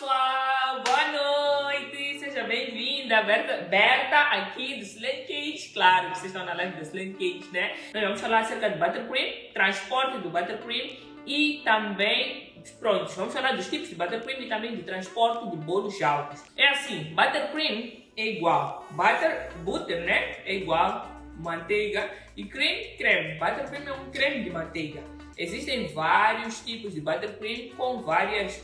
pessoal, boa noite, seja bem-vinda, Berta aqui do Slane Cake, claro, vocês estão na live do Slane Cake, né? Nós vamos falar acerca do buttercream, transporte do buttercream e também, pronto, vamos falar dos tipos de buttercream e também de transporte de bolos altos. É assim, buttercream é igual, butter, né, é igual manteiga e creme, buttercream é um creme de manteiga. Existem vários tipos de buttercream com várias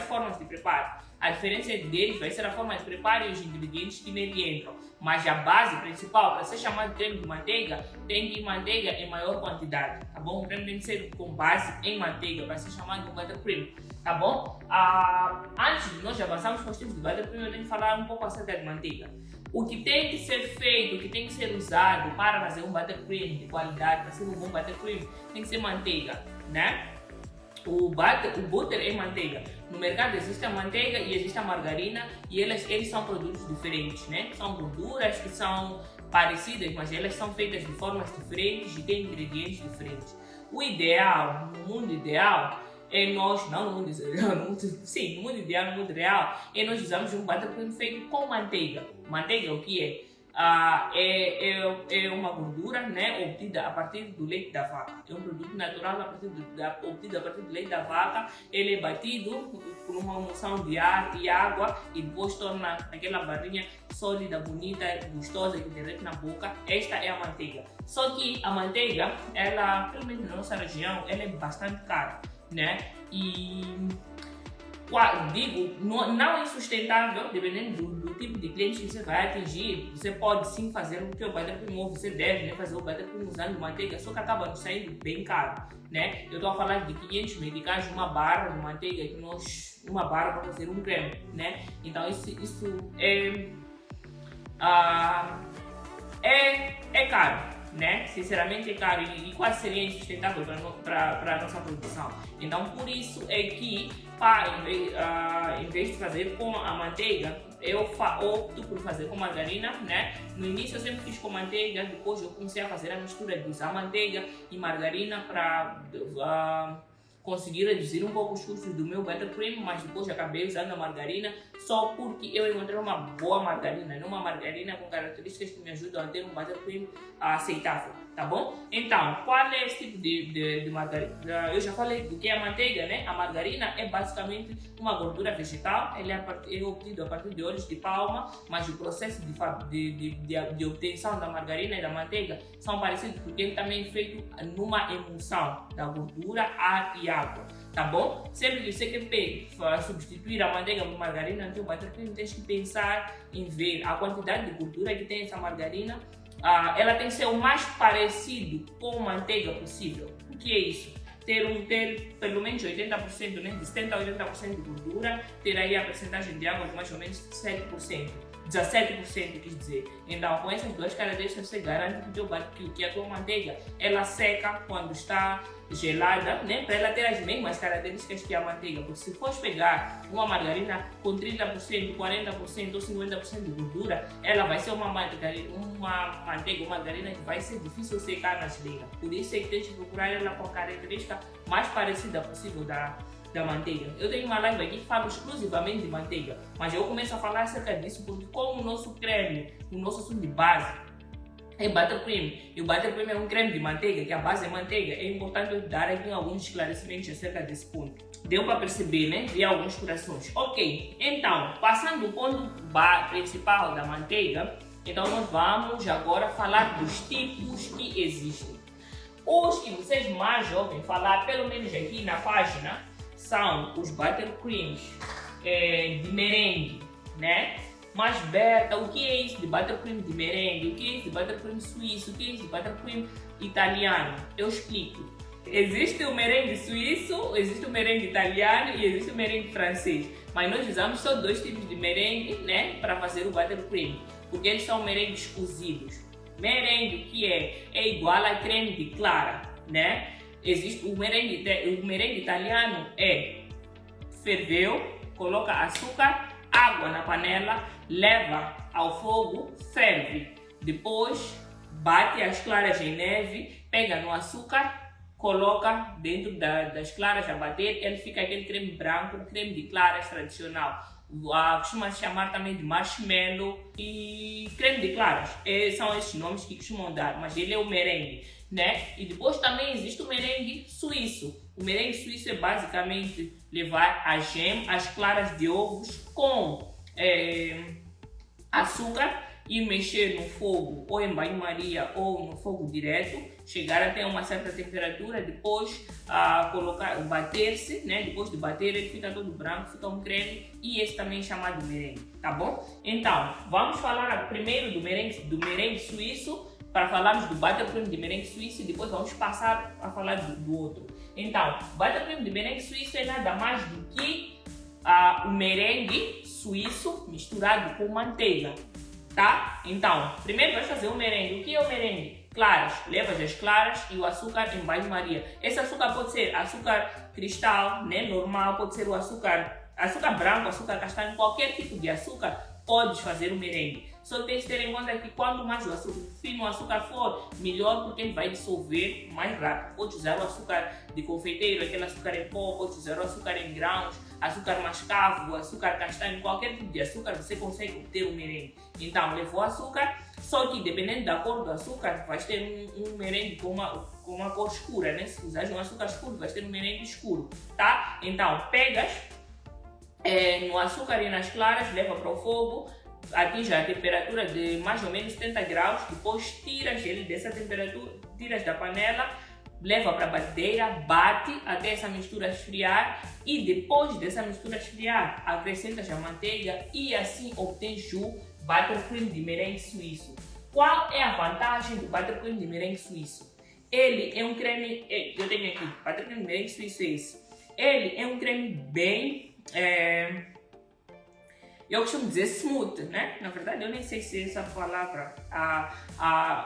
formas de preparo. A diferença deles vai ser a forma de preparo e os ingredientes que nele entram. Mas a base principal, para ser chamado de creme de manteiga, tem que ir manteiga em maior quantidade, tá bom? O creme tem que ser com base em manteiga para ser chamado de buttercream, tá bom? Antes de nós avançarmos com os tipos de buttercream, eu tenho que falar um pouco acerca de manteiga. O que tem que ser feito, o que tem que ser usado para fazer um buttercream de qualidade, para ser um bom buttercream, tem que ser manteiga, né? O butter é manteiga. No mercado existe a manteiga e existe a margarina e eles são produtos diferentes, né? São gorduras que são parecidas, mas elas são feitas de formas diferentes e têm ingredientes diferentes. O ideal, no mundo ideal, é nós, não no mundo ideal, no mundo ideal, no mundo real, é nós usamos um buttercream feito com manteiga. Manteiga o que é? É uma gordura, né, obtida a partir do leite da vaca. É um produto natural obtido a partir do leite da vaca. Ele é batido por uma emulsão de ar e água e depois torna aquela barrinha sólida, bonita, gostosa que derrete na boca. Esta é a manteiga. Só que a manteiga, ela, pelo menos na nossa região, ela é bastante cara, né? E digo, não é sustentável, dependendo do tipo de cliente que você vai atingir. Você pode sim fazer o que o buttercream, ou você deve, né, fazer o buttercream usando manteiga, só que acaba saindo bem caro, né? Eu estou a falar de 500 meticais, uma barra de manteiga, uma barra para fazer um creme, né? Então isso é caro, né? Sinceramente é caro e quase seria insustentável para a nossa produção. Então por isso é que em vez de fazer com a manteiga, eu opto por fazer com margarina, né? No início eu sempre fiz com manteiga, depois eu comecei a fazer a mistura de usar manteiga e margarina para conseguir reduzir um pouco os custos do meu buttercream, mas depois acabei usando a margarina só porque eu encontrei uma boa margarina, uma margarina com características que me ajudam a ter um buttercream aceitável, tá bom? Então, qual é esse tipo de margarina? Eu já falei do que é a manteiga, né? A margarina é basicamente uma gordura vegetal, ela é obtida a partir de óleos de palma, mas o processo de obtenção da margarina e da manteiga são parecidos porque ele também é feito numa emulsão da gordura, ar e água, tá bom? Sempre que você quer substituir a manteiga por margarina no teu buttercream, tens que pensar em ver a quantidade de gordura que tem essa margarina. Ela tem que ser o mais parecido com manteiga possível. O que é isso? Ter pelo menos 80%, né? De 70% a 80% de gordura, ter aí a percentagem de água de mais ou menos 7%. 17% quis dizer. Então, com essas duas características, você garante que a tua manteiga ela seca quando está gelada, né? Para ela ter as mesmas características que a manteiga. Porque se fores pegar uma margarina com 30%, 40% ou 50% de gordura, ela vai ser uma margarina que vai ser difícil secar na geleira. Por isso é que tens que procurar ela com a característica mais parecida possível da manteiga. Eu tenho uma live aqui que falo exclusivamente de manteiga, mas eu começo a falar acerca disso porque como o nosso creme, o nosso assunto de base é buttercream, e o buttercream é um creme de manteiga, que a base é manteiga, é importante eu dar aqui alguns esclarecimentos acerca desse ponto. Deu para perceber, né? Vi alguns corações. Ok, então, passando do ponto principal da manteiga, então nós vamos agora falar dos tipos que existem. Os que vocês mais ouvem falar, pelo menos aqui na página, são os buttercreams de merengue, né? Mas Berta, o que é isso de buttercream de merengue? O que é isso de buttercream suíço? O que é isso de buttercream italiano? Eu explico. Existe o merengue suíço, existe o merengue italiano e existe o merengue francês. Mas nós usamos só dois tipos de merengue, né, para fazer o buttercream, porque eles são merengues cozidos. Merengue que é igual a creme de clara, né? Existe o merengue italiano ferveu, coloca açúcar, água na panela, leva ao fogo, ferve. Depois bate as claras em neve, pega no açúcar, coloca dentro das claras a bater, ele fica aquele creme branco, creme de claras tradicional. Costuma se chamar também de marshmallow e creme de claras. São esses nomes que costumam dar, mas ele é o merengue, né? E depois também existe o merengue suíço. O merengue suíço é basicamente levar a gema, as claras de ovos com açúcar e mexer no fogo, ou em banho-maria ou no fogo direto, chegar até uma certa temperatura, depois colocar, bater-se, né? Depois de bater ele fica todo branco, fica um creme e esse também é chamado merengue, tá bom? Então, vamos falar primeiro do merengue suíço, para falarmos do buttercream de merengue suíço e depois vamos passar a falar do outro. Então, buttercream de merengue suíço é nada mais do que o merengue suíço misturado com manteiga, tá? Então, primeiro vai fazer o merengue. O que é o merengue? Claras. Levas as claras e o açúcar em banho-maria. Esse açúcar pode ser açúcar cristal, né, normal, pode ser o açúcar branco, açúcar castanho, qualquer tipo de açúcar podes fazer o merengue. Só tens que ter em conta que quanto mais fino o açúcar for, melhor, porque ele vai dissolver mais rápido. Podes usar o açúcar de confeiteiro, aquele açúcar em pó, podes usar o açúcar em grãos, açúcar mascavo, açúcar castanho, qualquer tipo de açúcar você consegue obter o merengue. Então, levou açúcar, só que dependendo da cor do açúcar, vais ter um merengue com uma cor escura, né? Se usares um açúcar escuro, vais ter um merengue escuro, tá? Então, pegas no açúcar e nas claras, leva para o fogo, atinge a temperatura de mais ou menos 70 graus, depois tiras ele dessa temperatura, tiras da panela, leva para a batedeira, bate até essa mistura esfriar e depois dessa mistura esfriar, acrescentas a manteiga e assim obtens o buttercream de merengue suíço. Qual é a vantagem do buttercream de merengue suíço? Ele é um creme, eu tenho aqui, buttercream de merengue suíço é esse. Ele é um creme bem, eu costumo dizer smooth, né? Na verdade, eu nem sei se essa palavra,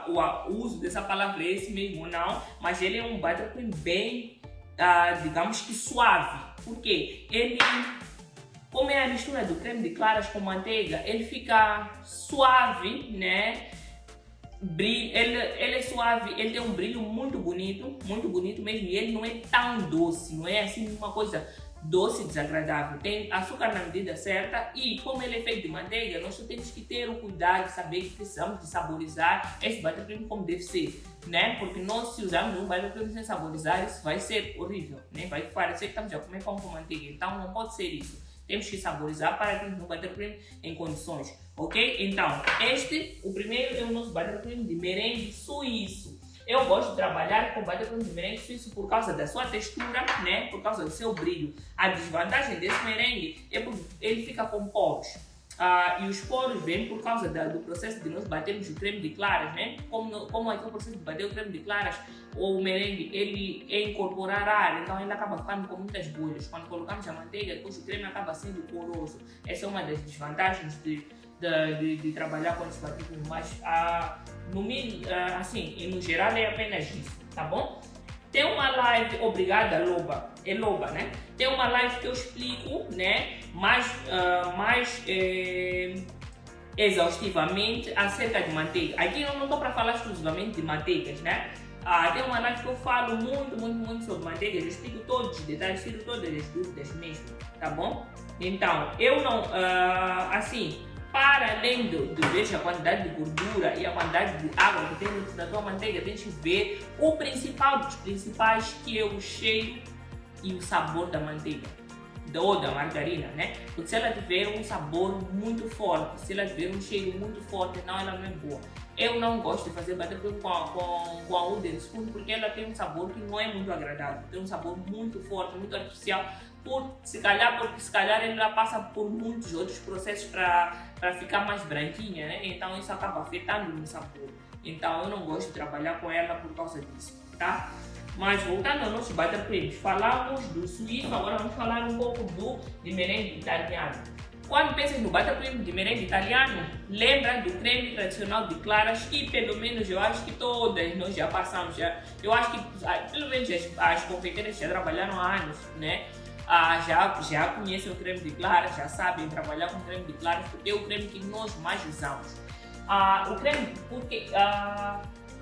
o uso dessa palavra é esse mesmo ou não, mas ele é um buttercream bem, digamos que suave. Por quê? Ele, como é a mistura do creme de claras com manteiga, ele fica suave, né? Ele é suave, ele tem um brilho muito bonito mesmo, e ele não é tão doce, não é assim uma coisa doce desagradável. Tem açúcar na medida certa e como ele é feito de manteiga, nós só temos que ter o cuidado de saber que precisamos de saborizar esse buttercream como deve ser, né? Porque nós, se usarmos um buttercream sem saborizar, isso vai ser horrível, né? Vai parecer que estamos a comer pão com manteiga, então não pode ser isso. Temos que saborizar para termos um buttercream em condições, ok? Então, o primeiro é o nosso buttercream de merengue suíço. Eu gosto de trabalhar com buttercream de merengue suíço por causa da sua textura, né? Por causa do seu brilho. A desvantagem desse merengue é porque ele fica com poros. E os poros vêm por causa do processo de nós batermos o creme de claras, né? Como é que é o processo de bater o creme de claras, ou o merengue, ele é incorporar ar, então ele acaba ficando com muitas bolhas. Quando colocamos a manteiga, depois o creme acaba sendo poroso. Essa é uma das desvantagens de trabalhar com esse buttercream, mas assim, no geral é apenas isso, tá bom? Tem uma live, obrigada Loba, é Loba, né? Tem uma live que eu explico, né, mais exaustivamente acerca de manteiga. Aqui eu não estou para falar exclusivamente de manteigas, né? Tem uma live que eu falo muito sobre manteigas, eu explico todos os detalhes, tiro todas as dúvidas mesmo, tá bom? Então, eu não, assim, para além de ver a quantidade de gordura e a quantidade de água que tem dentro da tua manteiga, tens que ver o principal dos principais, que é o cheiro e o sabor da manteiga, ou da margarina, né? Porque se ela tiver um sabor muito forte, se ela tiver um cheiro muito forte, ela não é boa. Eu não gosto de fazer buttercream com a wooden spoon porque ela tem um sabor que não é muito agradável, tem um sabor muito forte, muito artificial, porque se calhar ela passa por muitos outros processos para ficar mais branquinha, né? Então isso acaba afetando no sabor. Então eu não gosto de trabalhar com ela por causa disso, tá? Mas voltando aos nossos buttercreams, falamos do suíço, agora vamos falar um pouco de merengue italiano. Quando pensas no buttercream de merengue italiano, lembra do creme tradicional de claras e pelo menos eu acho que todas nós já passamos. Eu acho que pelo menos as confeiteiras já trabalharam há anos, né? Já conhecem o creme de claras, já sabem trabalhar com creme de claras porque é o creme que nós mais usamos. O creme, porque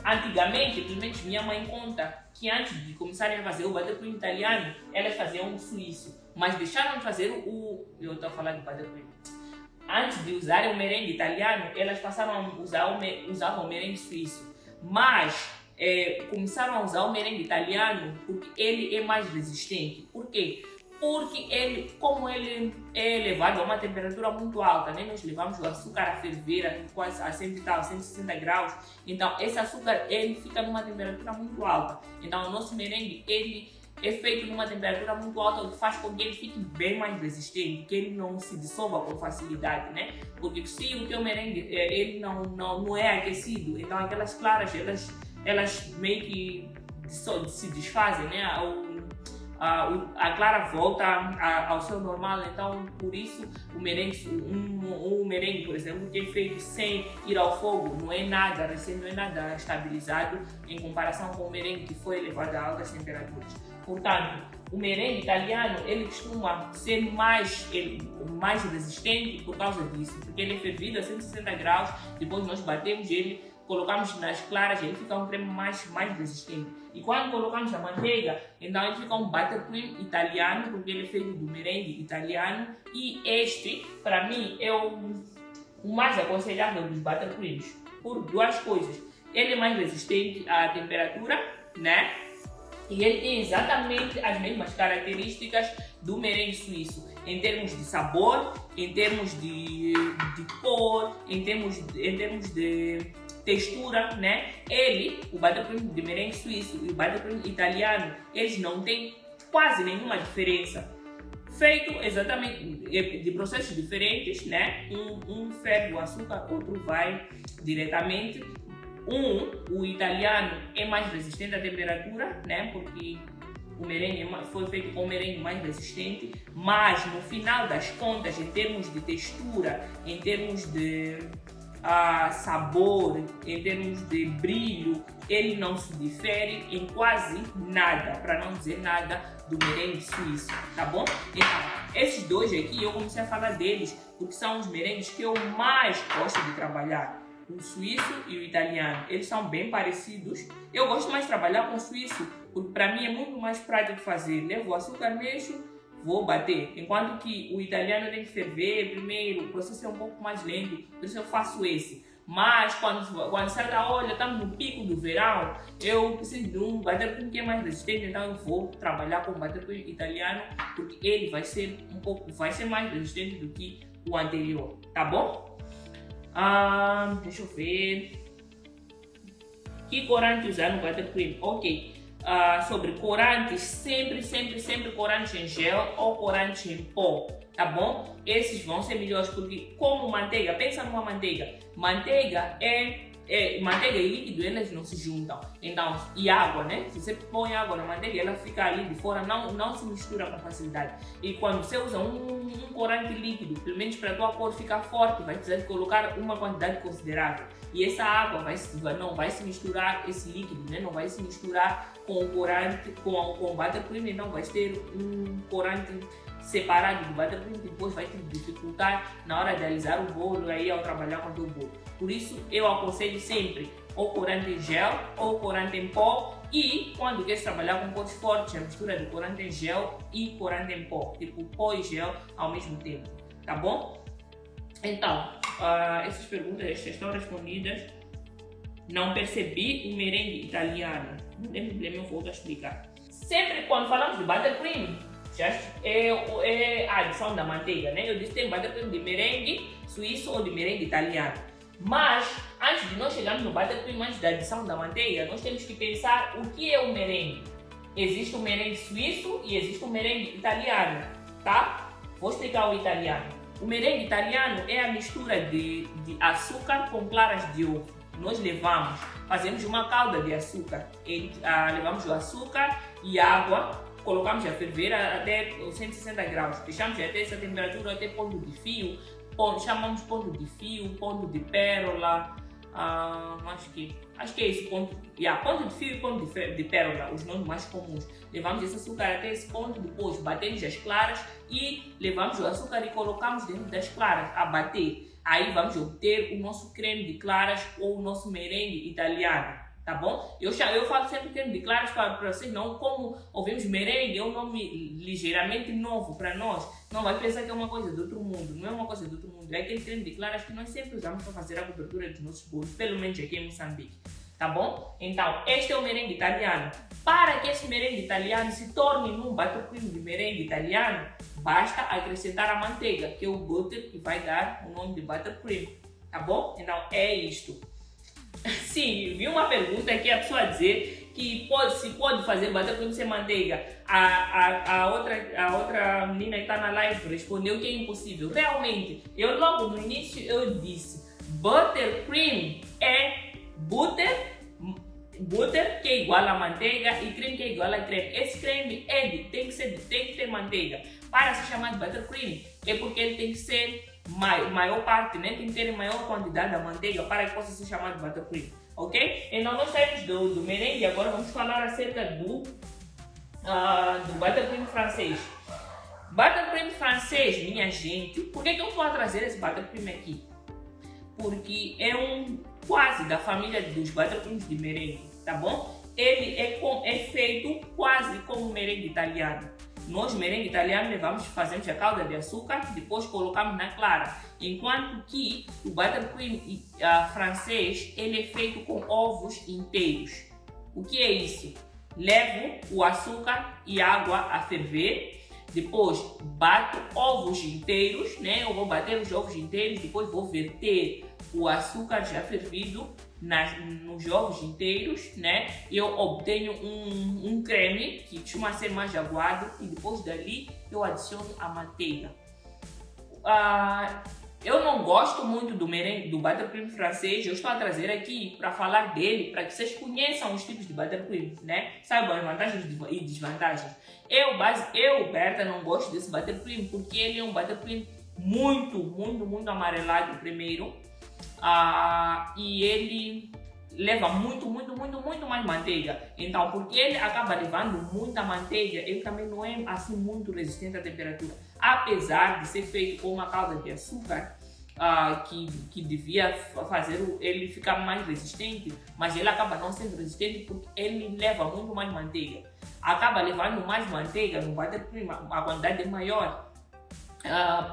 Antigamente, pelo menos minha mãe conta, que antes de começarem a fazer o buttercream italiano, elas faziam o suíço. Mas deixaram de fazer eu estou a falar de buttercream. Antes de usarem o merengue italiano, elas passaram a usavam o merengue suíço. Mas começaram a usar o merengue italiano porque ele é mais resistente. Por quê? Porque como ele é elevado a uma temperatura muito alta, né? Nós levamos o açúcar a ferver quase a 160 graus, então esse açúcar ele fica numa temperatura muito alta. Então o nosso merengue ele é feito numa temperatura muito alta, o que faz com que ele fique bem mais resistente, que ele não se dissolva com facilidade, né? Porque se o teu merengue ele não é aquecido, então aquelas claras elas meio que se desfazem, né? A clara volta ao seu normal, então por isso o merengue, um merengue, por exemplo, que é feito sem ir ao fogo, não é nada estabilizado em comparação com o merengue que foi elevado a altas temperaturas. Portanto, o merengue italiano ele costuma ser mais resistente por causa disso, porque ele é fervido a 160 graus, depois nós batemos ele, colocamos nas claras, ele fica um creme mais resistente. E quando colocamos a manteiga, então ele fica um buttercream italiano, porque ele é feito do merengue italiano. E este, para mim, é o mais aconselhável dos buttercreams, por duas coisas. Ele é mais resistente à temperatura, né? E ele tem exatamente as mesmas características do merengue suíço, em termos de sabor, em termos de cor, em termos de textura, né? O buttercream de merengue suíço e o buttercream italiano, eles não têm quase nenhuma diferença. Feito exatamente de processos diferentes, né? Um ferve o açúcar, outro vai diretamente. O italiano é mais resistente à temperatura, né? Porque o merengue foi feito com o merengue mais resistente, mas no final das contas, em termos de textura, em termos de sabor, em termos de brilho, ele não se difere em quase nada, para não dizer nada, do merengue suíço, tá bom? Então, esses dois aqui eu comecei a falar deles porque são os merengues que eu mais gosto de trabalhar. O suíço e o italiano, eles são bem parecidos. Eu gosto mais de trabalhar com o suíço, porque para mim é muito mais prático fazer. Levo o açúcar, mexo, vou bater. Enquanto que o italiano tem que ferver primeiro, o processo é um pouco mais lento, por isso eu faço esse. Mas quando sai da olha, estamos no pico do verão, eu preciso de um buttercream que é mais resistente, então eu vou trabalhar com o buttercream italiano, porque ele vai ser mais resistente do que o anterior, tá bom? Deixa eu ver. Que corante usar no buttercream? Ok. Sobre corantes, sempre corantes em gel ou corantes em pó, tá bom? Esses vão ser melhores porque, como manteiga, pensa numa manteiga. Manteiga e líquido, elas não se juntam. Então, e água, né? Se você põe água na manteiga, ela fica ali de fora, não se mistura com facilidade. E quando você usa um corante líquido, pelo menos para a tua cor ficar forte, vai precisar de colocar uma quantidade considerável. E essa água não vai se misturar, esse líquido, né? Não vai se misturar com o corante, com o buttercream, então vai ter um corante separado do buttercream, depois vai te dificultar na hora de alisar o bolo aí ao trabalhar com o teu bolo. Por isso eu aconselho sempre ou corante em gel ou corante em pó, e quando queres trabalhar com cores fortes, a mistura de corante em gel e corante em pó, tipo pó e gel ao mesmo tempo, tá bom? Então, essas perguntas estão respondidas. Não percebi o merengue italiano, não tem problema, eu vou explicar. Sempre quando falamos de buttercream, é a adição da manteiga, né? Eu disse que tem buttercream de merengue suíço ou de merengue italiano. Mas, antes de nós chegarmos no buttercream, antes da adição da manteiga, nós temos que pensar o que é o merengue. Existe o merengue suíço e existe o merengue italiano, tá? Vou explicar o italiano. O merengue italiano é a mistura de açúcar com claras de ovo. Nós fazemos uma calda de açúcar, levamos o açúcar e água, colocamos a ferver até 160 graus, deixamos até essa temperatura, até ponto de fio, chamamos ponto de fio, ponto de pérola, acho que é esse ponto, ponto de fio e ponto de pérola, os nomes mais comuns. Levamos esse açúcar até esse ponto, depois batemos as claras e levamos o açúcar e colocamos dentro das claras a bater. Aí vamos obter o nosso creme de claras ou o nosso merengue italiano, tá bom? Eu falo sempre creme de claras para vocês, não como ouvimos merengue, é um nome ligeiramente novo para nós. Não vai pensar que é uma coisa do outro mundo, não é uma coisa do outro mundo. É aquele creme de claras que nós sempre usamos para fazer a cobertura dos nossos bolos, pelo menos aqui em Moçambique, tá bom? Então, este é o merengue italiano. Para que esse merengue italiano se torne num buttercream de merengue italiano, basta acrescentar a manteiga, que é o butter que vai dar o nome de buttercream, tá bom? Então, é isto. Sim, vi uma pergunta aqui, a pessoa dizer que se pode fazer buttercream sem manteiga. A outra menina que está na live respondeu que é impossível. Realmente, eu logo no início eu disse, buttercream é butter que é igual a manteiga e creme que é igual a creme. Esse creme tem que ter manteiga. Para se chamar de buttercream é porque ele tem que ser maior parte, né? Tem que ter maior quantidade da manteiga para que possa ser chamado de buttercream, ok? Então nós saímos do merengue, agora vamos falar acerca do buttercream francês. Buttercream francês, minha gente, por que eu estou a trazer esse buttercream aqui? Porque é quase da família dos buttercreams de merengue, tá bom? Ele é feito quase como o merengue italiano. Nós, merengue italiano, fazemos a calda de açúcar, depois colocamos na clara. Enquanto que o buttercream francês, ele é feito com ovos inteiros. O que é isso? Levo o açúcar e água a ferver, depois bato ovos inteiros, né? Eu vou bater os ovos inteiros, depois vou verter o açúcar já fervido nos ovos inteiros, né? Eu obtenho um creme que costuma ser mais aguado e depois dali eu adiciono a manteiga. Eu não gosto muito do merengue, do buttercream francês. Eu estou a trazer aqui para falar dele, para que vocês conheçam os tipos de buttercream, né? Saibam as vantagens e desvantagens. Eu, Berta, não gosto desse buttercream porque ele é um buttercream muito amarelado primeiro. E ele leva muito mais manteiga. Então, porque ele acaba levando muita manteiga, ele também não é assim muito resistente à temperatura. Apesar de ser feito com uma calda de açúcar, que devia fazer ele ficar mais resistente, mas ele acaba não sendo resistente porque ele leva muito mais manteiga. Acaba levando mais manteiga no buttercream, a quantidade é maior,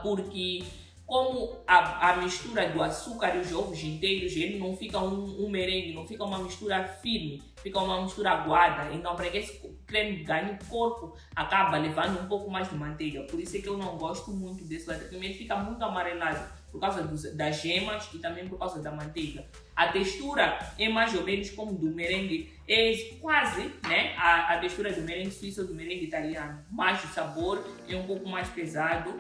porque como a mistura do açúcar e os ovos inteiros, ele não fica um merengue, não fica uma mistura firme, fica uma mistura aguada. Então, para que esse creme ganhe corpo, acaba levando um pouco mais de manteiga. Por isso é que eu não gosto muito desse buttercream, ele fica muito amarelado por causa das gemas e também por causa da manteiga. A textura é mais ou menos como do merengue, é quase, né, a textura do merengue suíço ou do merengue italiano, mas o sabor é um pouco mais pesado.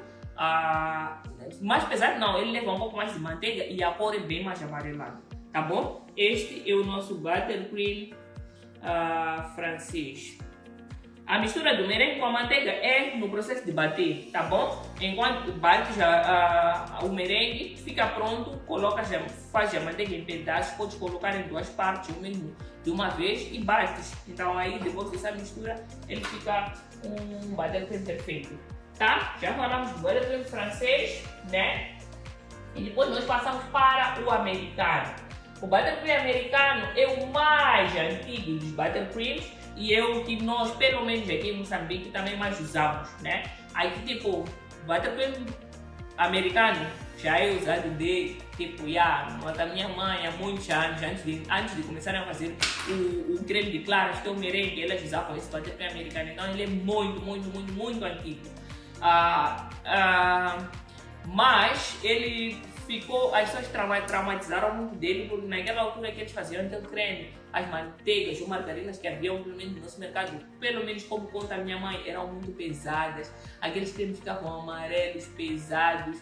Mais pesado não, ele leva um pouco mais de manteiga e a cor é bem mais amarelada, tá bom? Este é o nosso buttercream francês. A mistura do merengue com a manteiga é no processo de bater, tá bom? Enquanto bates o merengue, fica pronto, faz a manteiga em pedaços, podes colocar em duas partes ou mesmo de uma vez e bates. Então aí depois dessa mistura ele fica um buttercream perfeito. Tá? Já falamos do buttercream francês, né? E depois nós passamos para o americano. O buttercream americano é o mais antigo dos buttercreams e é o que nós, pelo menos aqui em Moçambique, também mais usamos, né? Aqui, tipo, buttercream americano já é usado de, tipo, da minha mãe há muitos anos, antes de começarem a fazer o creme de claras, que é o merengue, elas usavam esse buttercream americano. Então ele é muito antigo. Mas ele ficou, as pessoas traumatizaram muito dele porque naquela altura que eles faziam aquele creme, as manteigas ou margarinas que haviam pelo menos no nosso mercado, pelo menos como conta a minha mãe, eram muito pesadas. Aqueles cremes ficavam amarelos, pesados,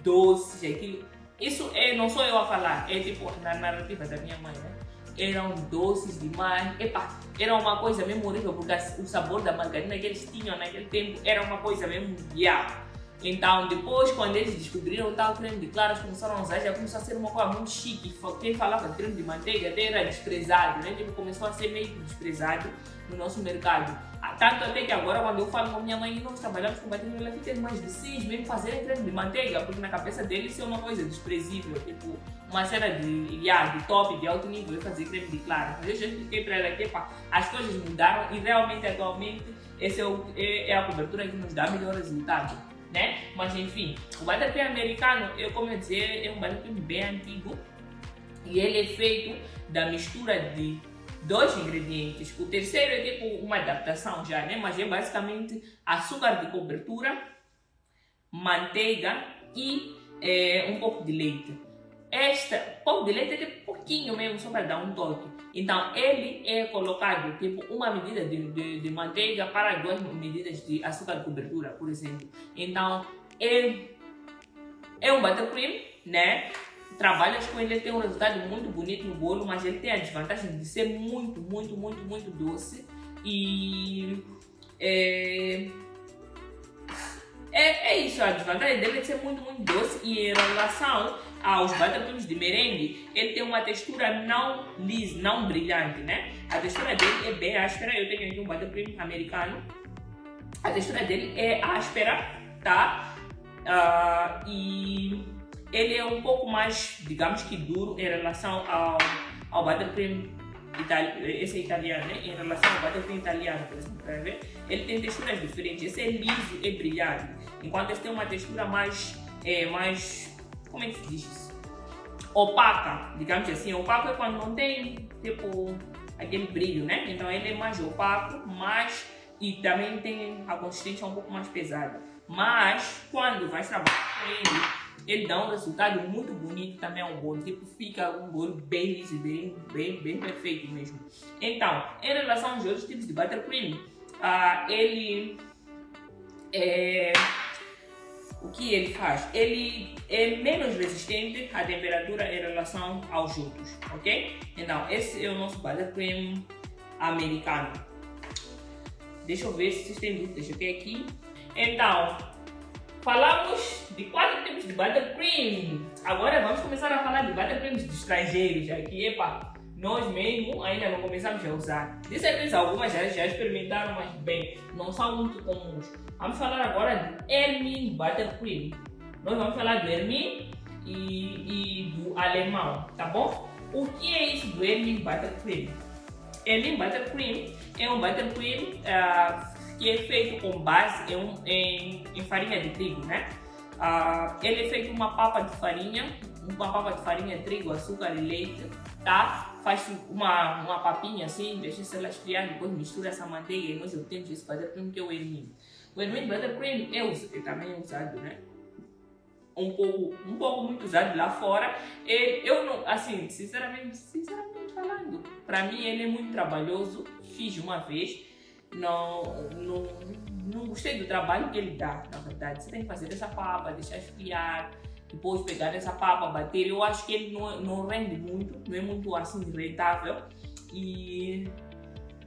doces, aquilo. Isso não sou eu a falar, é tipo na narrativa da minha mãe, né? Eram doces demais, era uma coisa mesmo horrível, porque o sabor da margarina que eles tinham naquele tempo era uma coisa mesmo Então depois, quando eles descobriram o tal creme de claras, começaram a usar, já começou a ser uma coisa muito chique. Quem falava de creme de manteiga até era desprezado, né? Tipo, começou a ser meio desprezado no nosso mercado. Tanto até que agora, quando eu falo com a minha mãe que nós trabalhamos com buttercream, ela fica mais de cis, mesmo fazerem creme de manteiga, porque na cabeça dele isso é uma coisa desprezível, tipo, uma cena de top, de alto nível, é fazer creme de clara. Mas eu já expliquei para ela que as coisas mudaram e realmente, atualmente, essa é a cobertura que nos dá melhor resultado, né? Mas enfim, o buttercream americano, como eu dizia, é um buttercream bem antigo e ele é feito da mistura de 2 ingredientes. O terceiro é tipo uma adaptação já, né? Mas é basicamente açúcar de cobertura, manteiga e um pouco de leite. Pouco de leite é tipo pouquinho mesmo, só para dar um toque. Então ele é colocado tipo uma medida de manteiga para 2 medidas de açúcar de cobertura, por exemplo. Então é um buttercream, né? Trabalhas com ele, tem um resultado muito bonito no bolo, mas ele tem a desvantagem de ser muito doce e é isso, a desvantagem dele é ser muito doce e em relação aos buttercreams de merengue, ele tem uma textura não lisa, não brilhante, né? A textura dele é bem áspera, eu tenho aqui um buttercream americano, a textura dele é áspera, tá? E ele é um pouco mais, digamos que duro em relação ao buttercream esse é italiano, né? Em relação ao buttercream italiano, por exemplo, para ver, ele tem texturas diferentes. Esse é liso e brilhante, enquanto esse tem uma textura mais, como é que se diz isso? Opaca, digamos assim. Opaco é quando não tem, tipo, aquele brilho, né? Então ele é mais opaco, e também tem a consistência um pouco mais pesada. Mas quando vai trabalhar com ele dá um resultado muito bonito também ao bolo, tipo, fica um bolo bem liso, bem perfeito mesmo. Então, em relação aos outros tipos de buttercream, o que ele faz? Ele é menos resistente à temperatura em relação aos outros, ok? Então, esse é o nosso buttercream americano. Deixa eu ver se vocês têm dúvidas, ok? Aqui. Então, falamos de 4 tipos de buttercream. Agora vamos começar a falar de buttercreams de estrangeiros. Aqui, nós mesmo ainda não começamos a usar. De certeza, algumas já experimentaram, mas bem, não são muito comuns. Vamos falar agora de Ermin Buttercream. Nós vamos falar do Ermin e do alemão, tá bom? O que é isso do Ermin Buttercream? Ermin Buttercream é um buttercream que é feito com base em farinha de trigo, né? Ele é feito uma papa de farinha de trigo, açúcar e leite, tá? Faz uma papinha assim, deixa ela esfriar, depois mistura essa manteiga e nós obtemos esse buttercream que é o Ermin. O Ermin Buttercream também é usado, né? Um pouco muito usado lá fora. Eu não, assim, sinceramente falando, para mim ele é muito trabalhoso. Fiz uma vez. Não gostei do trabalho que ele dá, na verdade. Você tem que fazer essa papa, deixar esfriar, depois pegar essa papa, bater. Eu acho que ele não rende muito, não é muito assim rentável e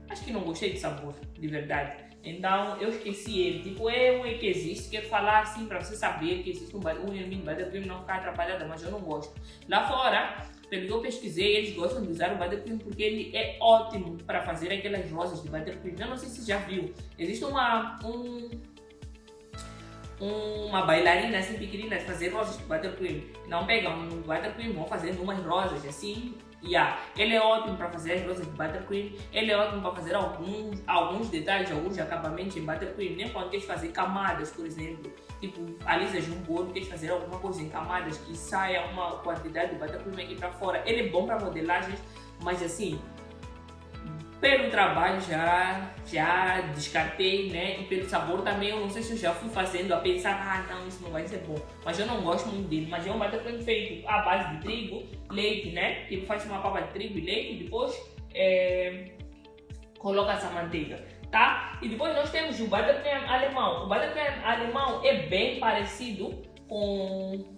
acho que não gostei do sabor, de verdade. Então eu esqueci ele. Tipo, é um que existe, quero falar assim para você saber que existe um Ermin Buttercream, não ficar atrapalhada, mas eu não gosto. Lá fora, pelo que eu pesquisei, eles gostam de usar o buttercream porque ele é ótimo para fazer aquelas rosas de buttercream. Eu não sei se você já viu, existe uma bailarina assim pequenina de fazer rosas de buttercream. Não pegam um buttercream, vão fazendo umas rosas assim. Ele é ótimo para fazer as rosas de buttercream. Ele é ótimo para fazer alguns detalhes, alguns acabamentos em buttercream. Nem quando queres fazer camadas, por exemplo. Tipo, alisas de um bolo, queres fazer alguma coisa em camadas que saia uma quantidade de buttercream aqui para fora. Ele é bom para modelagens, mas assim, pelo trabalho já descartei, né? E pelo sabor também, eu não sei se eu já fui fazendo a pensar, não, isso não vai ser bom. Mas eu não gosto muito dele. Mas é um buttercream feito à base de trigo, leite, né? Tipo, faz uma papa de trigo e leite e depois coloca essa manteiga, tá? E depois nós temos o buttercream alemão. O buttercream alemão é bem parecido com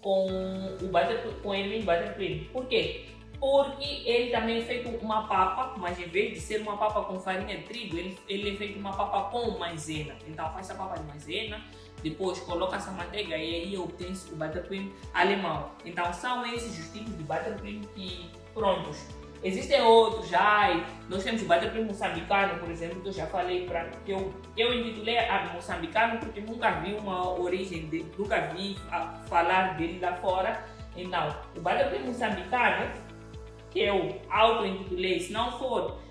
o Ermin Buttercream. Por quê? Porque ele também é feito uma papa, mas em vez de ser uma papa com farinha de trigo, ele é feito uma papa com maisena. Então faz a papa de maisena, depois coloca essa manteiga e aí obtém o buttercream alemão. Então são esses os tipos de buttercream que, prontos, Existem outros, nós temos o buttercream moçambicano, por exemplo, que eu já falei, que eu intitulei a moçambicano porque nunca vi uma origem dele, nunca vi falar dele lá fora. Então, o buttercream moçambicano, que eu auto-intitulei, se não for,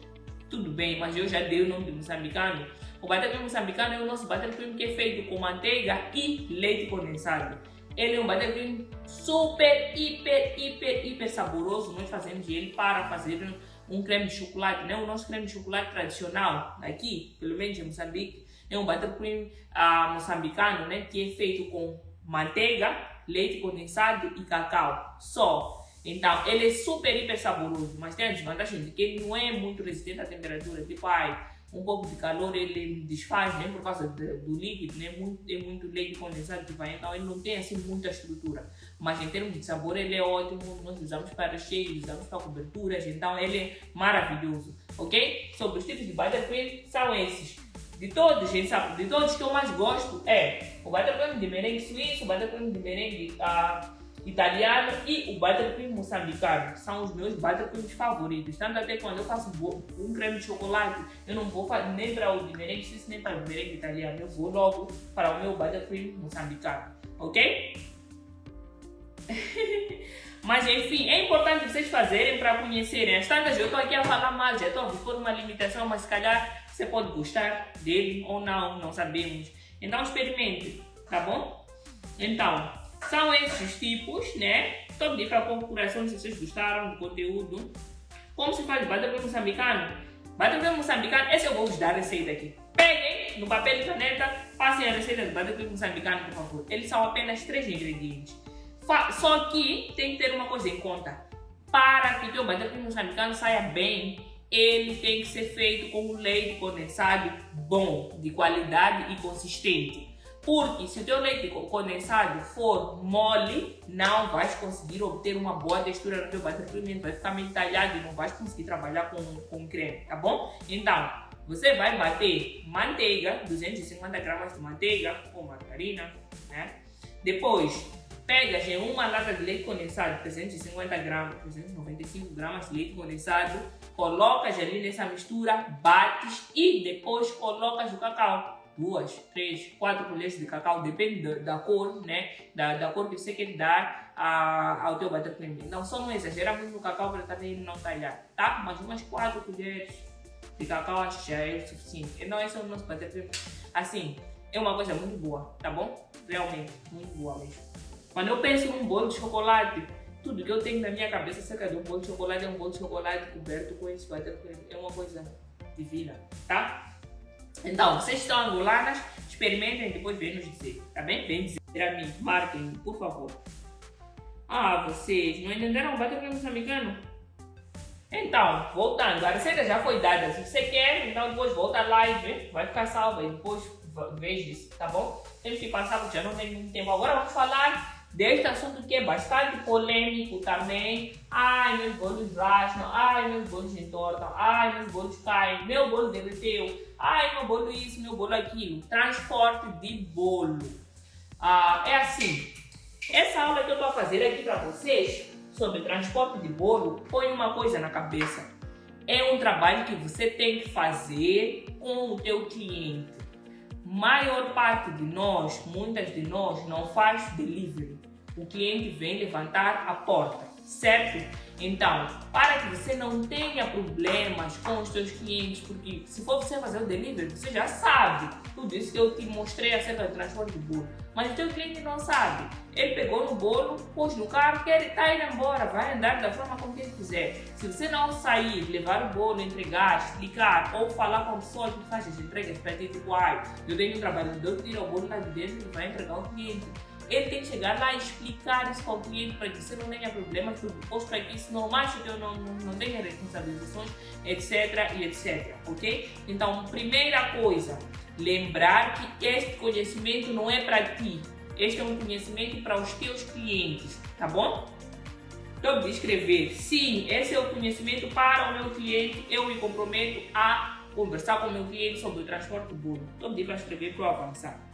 tudo bem, mas eu já dei o nome de moçambicano. O buttercream moçambicano é o nosso buttercream que é feito com manteiga e leite condensado. Ele é um buttercream super, hiper saboroso. Nós fazemos ele para fazer um creme de chocolate, né? O nosso creme de chocolate tradicional aqui, pelo menos em Moçambique, é um buttercream moçambicano, né? Que é feito com manteiga, leite condensado e cacau só. Então, ele é super, hiper saboroso, mas tem a desvantagem de que ele não é muito resistente à temperatura. Tipo, um pouco de calor ele desfaz, né, por causa do líquido, né, é muito leite condensado que vai, então ele não tem assim muita estrutura. Mas em termos de sabor ele é ótimo, nós usamos para recheio, usamos para coberturas, então ele é maravilhoso, ok? Sobre os tipos de buttercream são esses. De todos, gente sabe, de todos que eu mais gosto é o buttercream de merengue suíço, o buttercream de merengue italiano e o buttercream moçambicano. São os meus buttercreams favoritos. Tanto até quando eu faço um creme de chocolate, eu não vou fazer nem para o de merengue suíço nem para o de merengue italiano. Eu vou logo para o meu buttercream moçambicano, ok? Mas enfim, é importante vocês fazerem para conhecerem. As tantas eu estou aqui a falar mal, já estou a vir por uma limitação, mas se calhar você pode gostar dele ou não sabemos. Então experimente, tá bom? Então, são esses tipos, né? Estou pedindo para a procuração se vocês gostaram do conteúdo. Como se faz buttercream moçambicano? Buttercream moçambicano, esse eu vou vos dar a receita aqui. Peguem no papel e caneta, passem a receita do buttercream moçambicano, por favor. Eles são apenas 3 ingredientes. Só que tem que ter uma coisa em conta. Para que o teu buttercream moçambicano saia bem, ele tem que ser feito com um leite condensado bom, de qualidade e consistente. Porque se o teu leite condensado for mole, não vais conseguir obter uma boa textura no teu buttercream, vai ficar meio talhado e não vais conseguir trabalhar com creme, tá bom? Então, você vai bater manteiga, 250 gramas de manteiga ou margarina, né? Depois, pegas em uma lata de leite condensado, 350 gramas, 395 gramas de leite condensado, colocas ali nessa mistura, bates e depois colocas o cacau. 2, 3, 4 colheres de cacau, depende da cor, né? Da cor que você quer dar ao teu buttercream. Então só não exagera muito no cacau para também não talhar, tá? Mas umas 4 colheres de cacau acho que já é o suficiente. Então esse é o nosso buttercream. Assim, é uma coisa muito boa, tá bom? Realmente, muito boa mesmo. Quando eu penso num bolo de chocolate, tudo que eu tenho na minha cabeça acerca de um bolo de chocolate é um bolo de chocolate coberto com esse buttercream. É uma coisa divina, tá? Então, vocês estão angolanas, experimentem e depois vem nos dizer, tá bem? Vem dizer a mim, marquem, por favor. Vocês não entenderam o buttercream moçambicano? Então, voltando, a receita já foi dada. Se você quer, então depois volta a live, vai ficar salva e depois veja isso, tá bom? Temos que passar porque já não tem muito tempo. Agora vamos falar deste assunto que é bastante polêmico também. Meus bolos racham, meus bolos entortam, meus bolos caem, meu bolo derreteu, meu bolo isso, meu bolo aquilo. Transporte de bolo. É assim, essa aula que eu estou a fazer aqui para vocês sobre transporte de bolo, põe uma coisa na cabeça. É um trabalho que você tem que fazer com o teu cliente. Maior parte de nós, muitas de nós, não faz delivery. O cliente vem levantar a porta, certo? Então, para que você não tenha problemas com os seus clientes, porque se for você fazer o delivery, você já sabe tudo isso que eu te mostrei acerca do transporte de bolo. Mas o teu cliente não sabe. Ele pegou no bolo, pôs no carro, quer ir embora, vai andar da forma como ele quiser. Se você não sair, levar o bolo, entregar, explicar ou falar com a pessoa que faz as entregas para ti, tipo, eu tenho um trabalhador que tira o bolo lá de dentro e vai entregar ao cliente. Ele tem que chegar lá e explicar isso para o cliente para que você não tenha problemas, para que isso não machuque, não tenha responsabilizações, etc e etc, ok? Então, primeira coisa, lembrar que este conhecimento não é para ti, este é um conhecimento para os teus clientes, tá bom? Então, de escrever, sim, esse é o conhecimento para o meu cliente, eu me comprometo a conversar com o meu cliente sobre o transporte do bolo. Então, para escrever para eu avançar.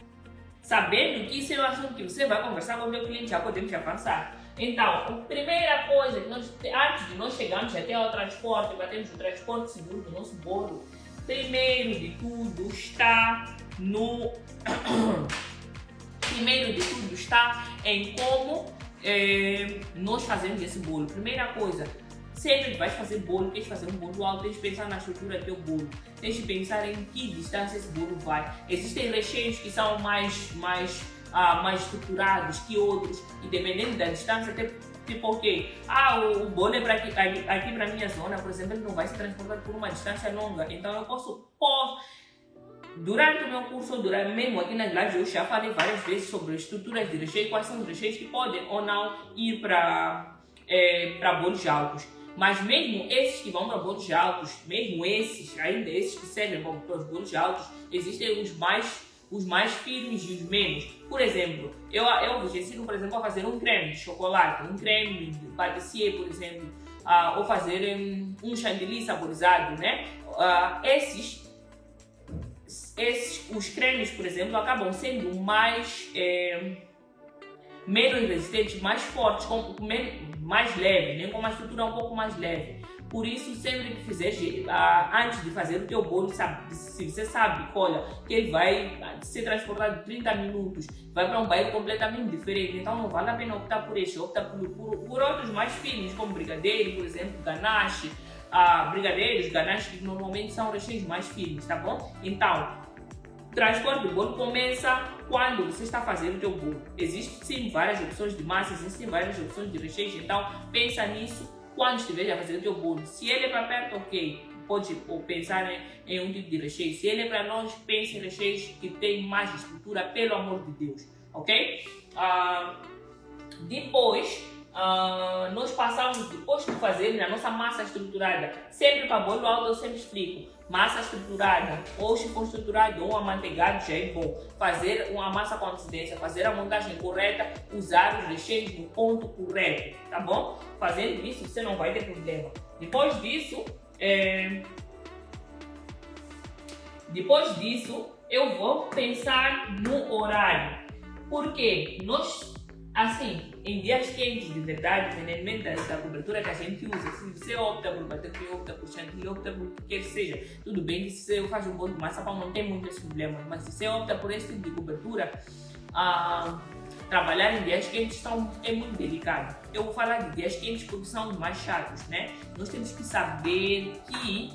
Sabendo que isso é um assunto que você vai conversar com o meu cliente, já podemos avançar. Então, a primeira coisa, que antes de nós chegarmos até ao transporte, batemos o transporte seguro do nosso bolo, primeiro de tudo está no... primeiro de tudo está em como nós fazemos esse bolo. Primeira coisa, sempre que vais fazer bolo, tens de fazer um bolo alto, tens de pensar na estrutura do teu bolo, tens de pensar em que distância esse bolo vai. Existem recheios que são mais estruturados que outros, e dependendo da distância, tipo ok, o bolo é para aqui para a minha zona, por exemplo, ele não vai ser transportado por uma distância longa, então eu posso pôr. Durante o meu curso, mesmo aqui nas lives, eu já falei várias vezes sobre estruturas de recheio, quais são os recheios que podem ou não ir para bolos altos. Mas mesmo esses que vão para bolos altos, mesmo esses, ainda esses que servem para os bolos altos, existem os mais firmes e os menos. Por exemplo, eu vos ensino, por exemplo, a fazer um creme de chocolate, um creme de patissier, por exemplo, ou fazer um chantilly saborizado, né? Os cremes, por exemplo, acabam sendo menos resistentes, mais fortes, mais leves, né? Com uma estrutura um pouco mais leve. Por isso, sempre que fizer, antes de fazer o teu bolo, se você sabe, olha, que ele vai ser transportado 30 minutos, vai para um bairro completamente diferente, então não vale a pena optar por este, opta por outros mais firmes, como brigadeiro, por exemplo, ganache, brigadeiros, ganaches, que normalmente são recheios mais firmes, tá bom? Então, o transporte do bolo começa quando você está fazendo o teu bolo. Existem sim várias opções de massas, existem várias opções de recheios, então pensa nisso quando estiver a fazer o teu bolo. Se ele é para perto, ok, pode pensar em um tipo de recheio. Se ele é para longe, pense em recheios que têm mais estrutura, pelo amor de Deus, ok? Depois, nós passamos, depois de fazer a nossa massa estruturada, sempre para bolo alto eu sempre explico, massa estruturada, ou se for estruturado ou amanteigado já é bom. Fazer uma massa com antecedência, fazer a montagem correta, usar os recheios no ponto correto, tá bom? Fazendo isso você não vai ter problema. Depois disso eu vou pensar no horário, porque nós, assim, em dias quentes de verdade, independentemente da cobertura que a gente usa, se você opta por bater, opta por chantilly, opta por o que seja, tudo bem que se você faz um bolo de massa pão não tem muitos problemas, mas se você opta por esse tipo de cobertura, trabalhar em dias quentes é muito delicado. Eu vou falar de dias quentes porque são os mais chatos, né? Nós temos que saber que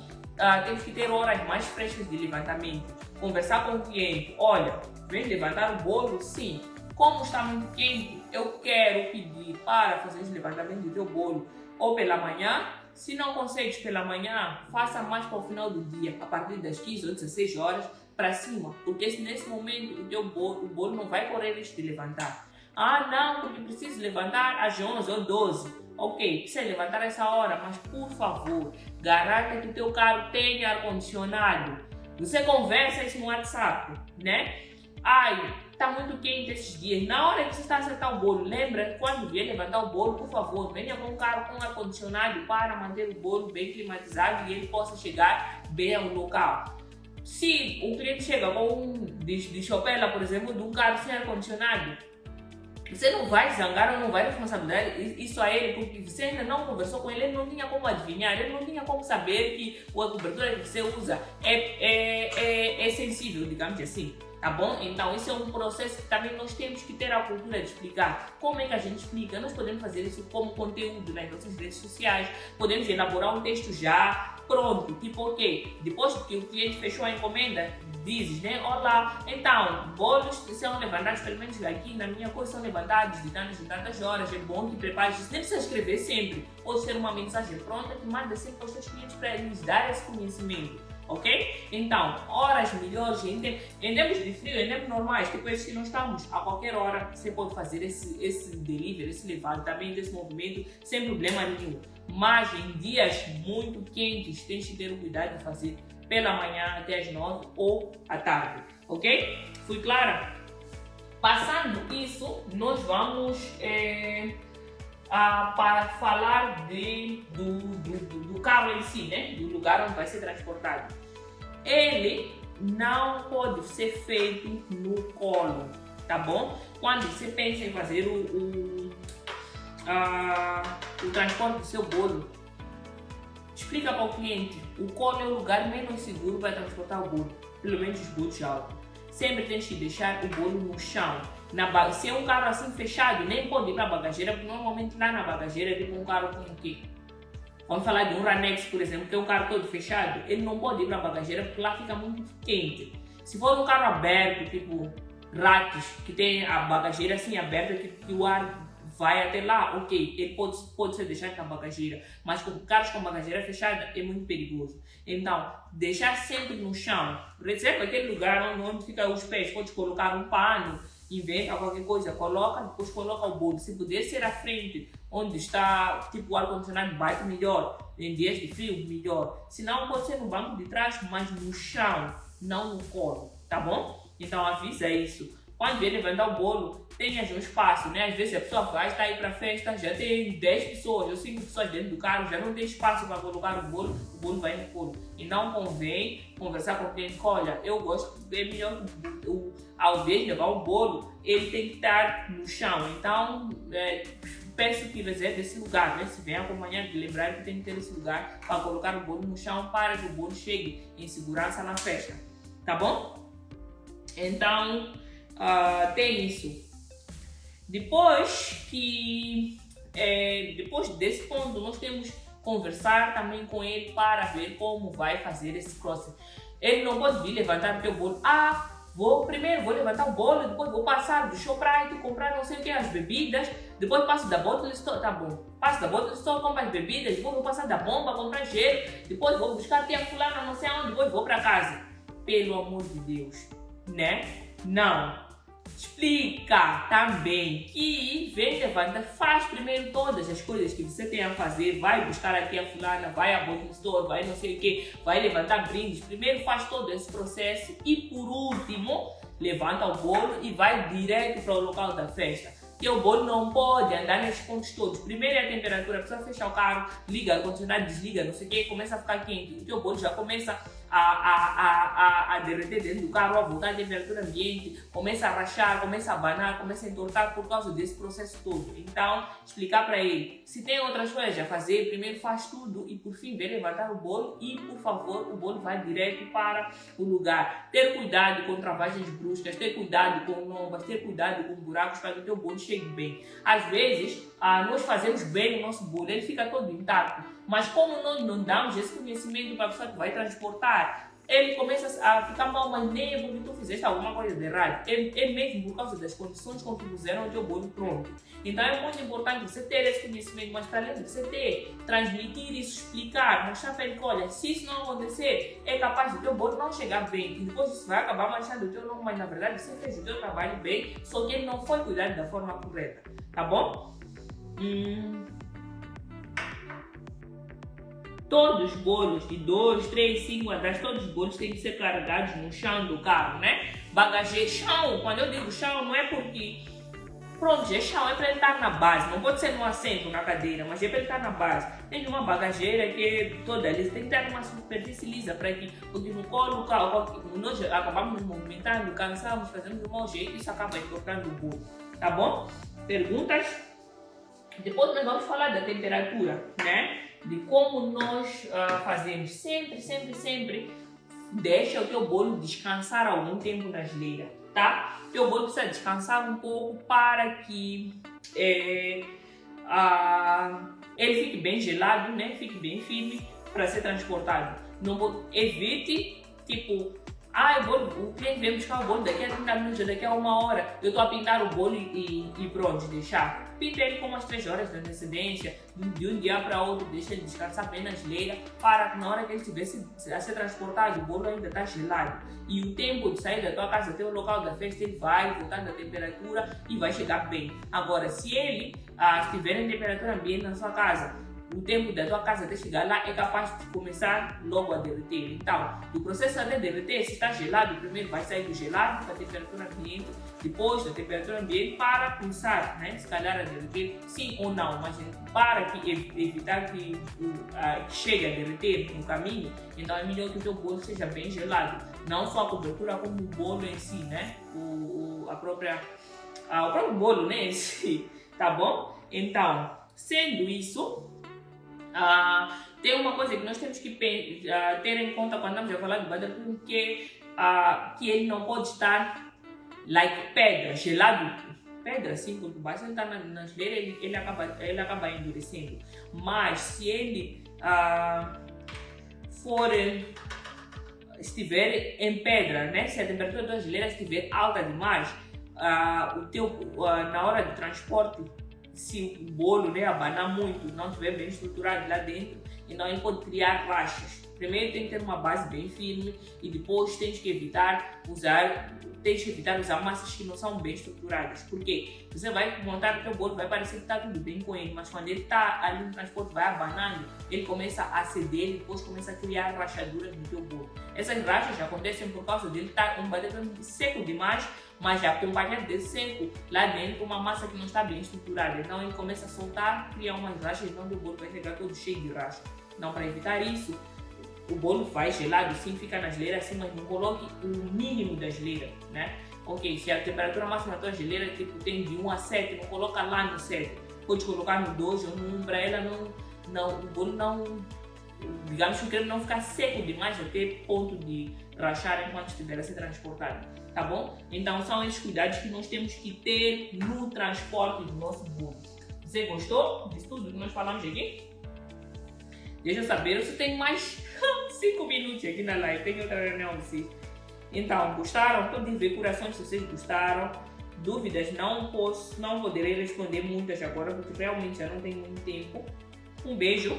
temos que ter horas mais frescas de levantamento, conversar com o cliente, olha, vem levantar o bolo? Sim. Como está muito quente, eu quero pedir para fazer o levantamento do teu bolo ou pela manhã. Se não consegues pela manhã, faça mais para o final do dia, a partir das 15 ou 16 horas para cima, porque nesse momento o bolo não vai correr risco de levantar. Não, porque preciso levantar às 11 ou 12. Ok, precisa levantar essa hora, mas por favor, garanta que o teu carro tenha ar-condicionado. Você conversa isso no WhatsApp, né? Tá muito quente esses dias. Na hora que você está a acertar o bolo, lembra, quando vier levantar o bolo, por favor, venha com um carro com ar-condicionado para manter o bolo bem climatizado e ele possa chegar bem ao local. Se o cliente chega com de chopela, por exemplo, de um carro sem ar-condicionado, você não vai zangar ou não vai responsabilizar isso a ele, porque você ainda não conversou com ele, ele não tinha como adivinhar, ele não tinha como saber que a cobertura que você usa é sensível, digamos assim. Tá bom? Então, isso é um processo que também nós temos que ter a cultura de explicar. Como é que a gente explica? Nós podemos fazer isso como conteúdo nas nossas redes sociais, podemos elaborar um texto já pronto, tipo, ok, depois que o cliente fechou a encomenda, dizes, né? Olá, então, bolos que são levantados, pelo menos aqui na minha coisa, são levantados de tantas horas, é bom que prepares isso. Nem precisa escrever sempre, pode ser uma mensagem pronta que manda sempre para os seus clientes para eles dar esse conhecimento. Ok? Então, horas melhores, em tempos de frio, em tempos normais, tipo esses que nós estamos, a qualquer hora você pode fazer esse delivery, esse levantamento, esse movimento, sem problema nenhum. Mas em dias muito quentes, tens que ter o cuidado de fazer pela manhã até às 9 ou à tarde. Ok? Fui clara? Passando isso, nós vamos para falar do carro em si, né? Do lugar onde vai ser transportado. Ele não pode ser feito no colo, tá bom? Quando você pensa em fazer o transporte do seu bolo, explica para o cliente qual é o lugar menos seguro para transportar o bolo, pelo menos os bolos altos. Sempre tens que deixar o bolo no chão. Se é um carro assim fechado, nem pode ir para a bagageira, porque normalmente lá na bagageira é tipo um carro com o quê? Vamos falar de um Ranex, por exemplo, que é um carro todo fechado, ele não pode ir para a bagageira porque lá fica muito quente. Se for um carro aberto, tipo Ratos, que tem a bagageira assim aberta, que o ar vai até lá, ok, ele pode ser deixado na bagageira, mas com carros com bagageira fechada é muito perigoso. Então, deixar sempre no chão, reserva aquele lugar onde ficam os pés, pode colocar um pano, inventa qualquer coisa, coloca, depois coloca o bolo. Se puder ser à frente, onde está tipo o ar-condicionado bate melhor, em dias de frio, melhor. Se não, pode ser no banco de trás, mas no chão, não no colo, tá bom? Então avisa isso. Quando vier levantar o bolo, tenha um espaço, né? Às vezes a pessoa vai estar aí para a festa, já tem 10 pessoas ou 5 pessoas dentro do carro, já não tem espaço para colocar o bolo vai no colo. E não convém conversar com o cliente, olha, eu gosto, é melhor ao invés de levar o bolo, ele tem que estar no chão. Então, peço que reserve esse lugar, né? Se vem acompanhado, de lembrar que tem que ter esse lugar para colocar o bolo no chão para que o bolo chegue em segurança na festa, tá bom? Então, tem isso. Depois desse ponto, nós temos que conversar também com ele para ver como vai fazer esse processo. Ele não pode vir levantar o teu bolo. Primeiro vou levantar o bolo, depois vou passar do Shoprite, comprar não sei o que, as bebidas, depois passo da Bottle Store, tá bom. Passo da Bottle Store, compro as bebidas, depois vou passar da bomba, comprar gelo, depois vou buscar a fulana não sei onde, depois vou para casa. Pelo amor de Deus, né? Não. Explica também que vem levanta, faz primeiro todas as coisas que você tem a fazer, vai buscar aqui a fulana, vai a Bottle Store, vai não sei o que, vai levantar brindes, primeiro faz todo esse processo e por último levanta o bolo e vai direto para o local da festa. E o bolo não pode andar nesses pontos todos. Primeiro é a temperatura, a pessoa fecha o carro, liga, o ar-condicionado desliga, não sei o que, começa a ficar quente. O teu bolo já começa a derreter dentro do carro, a voltar à temperatura ambiente, começa a rachar, começa a abanar, começa a entortar por causa desse processo todo. Então, explicar para ele, se tem outras coisas a fazer, primeiro faz tudo e por fim vem levantar o bolo e, por favor, o bolo vai direto para o lugar. Ter cuidado com travagens bruscas, ter cuidado com lombas, ter cuidado com buracos para que o teu bolo chegue bem. Às vezes, nós fazemos bem o nosso bolo, ele fica todo intacto, mas como nós não damos esse conhecimento para a pessoa que vai transportar, ele começa a ficar mal, mas nem é porque tu fizeste alguma coisa de errado, é mesmo por causa das condições com que fizeram o teu bolo pronto. Então é muito importante você ter esse conhecimento, mas para além de você transmitir isso, explicar, mostrar para ele que, olha, se isso não acontecer, é capaz do teu bolo não chegar bem, e depois isso vai acabar manchando o teu nome, mas na verdade você fez o teu trabalho bem, só que ele não foi cuidado da forma correta, tá bom? Todos os bolos de 2, 3, 5 andares, todos os bolos têm que ser carregados no chão do carro, né? Bagageiro, chão, quando eu digo chão, não é porque, pronto, é chão, é para ele estar na base, não pode ser no assento, na cadeira, mas é para ele estar na base. Tem uma bagageira que é toda lisa, tem que ter uma superfície lisa para que, porque no colo, nós acabamos nos movimentando, cansamos, fazemos do mau jeito, isso acaba entortando o bolo, tá bom? Perguntas? Depois nós vamos falar da temperatura, né? De como nós fazemos. Sempre deixa o teu bolo descansar algum tempo na geleira, tá? O teu bolo precisa descansar um pouco para que ele fique bem gelado, né? Fique bem firme para ser transportado. Não evite, tipo, o cliente vem buscar o bolo daqui a 30 minutos, daqui a 1 hora, eu estou a pintar o bolo e pronto, deixar. Pinta ele com umas 3 horas de antecedência, de um dia para outro, deixa ele descansar bem na geleira, para que na hora que ele estiver a ser transportado, o bolo ainda está gelado. E o tempo de sair da tua casa até o local da festa, ele vai voltando a temperatura e vai chegar bem. Agora, se ele estiver em temperatura ambiente na sua casa, o tempo da tua casa até chegar lá é capaz de começar logo a derreter. Então, o processo até derreter, se está gelado, primeiro vai sair do gelado para a temperatura ambiente, depois da temperatura ambiente para começar, né, se calhar a derreter, sim ou não, mas para evitar que chegue a derreter no caminho, então é melhor que o teu bolo seja bem gelado. Não só a cobertura, como o bolo em si, né, o próprio bolo, né, em si, tá bom? Então, sendo isso, tem uma coisa que nós temos que ter em conta quando estamos a falar do buttercream, que ele não pode estar like pedra, gelado, pedra assim, porque basta ele estar na geleira, ele acaba endurecendo. Mas se ele estiver em pedra, né? Se a temperatura da geleira estiver alta demais, na hora do transporte, se o bolo, né, abanar muito, não estiver bem estruturado lá dentro, então ele pode criar rachas. Primeiro tem que ter uma base bem firme e depois tens que evitar usar massas que não são bem estruturadas. Porque você vai montar o teu bolo, vai parecer que está tudo bem com ele, mas quando ele está ali no transporte, vai abanando, ele começa a ceder e depois começa a criar rachaduras no teu bolo. Essas rachas acontecem por causa dele estar um buttercream seco demais, mas acompanhado de seco lá dentro uma massa que não está bem estruturada. Então ele começa a soltar, criar umas rachas, então o bolo vai chegar todo cheio de rachas. Então, para evitar isso, o bolo vai gelado, sim, fica na geleira assim, mas não coloque o mínimo da geleira, né? Ok, se a temperatura máxima da tua geleira tem de 1 a 7, não coloca lá no 7. Pode colocar no 2 ou no 1 para ela o bolo não, digamos que o creme não ficar seco demais até ponto de rachar enquanto estiver a ser transportado, tá bom? Então são esses cuidados que nós temos que ter no transporte do nosso bolo. Você gostou disso tudo que nós falamos aqui? Deixa eu saber se tem mais 5 minutos aqui na live, tem outra reunião assim. Então, gostaram? Podem ver corações se vocês gostaram. Dúvidas não poderei responder muitas agora, porque realmente já não tenho muito tempo. Um beijo.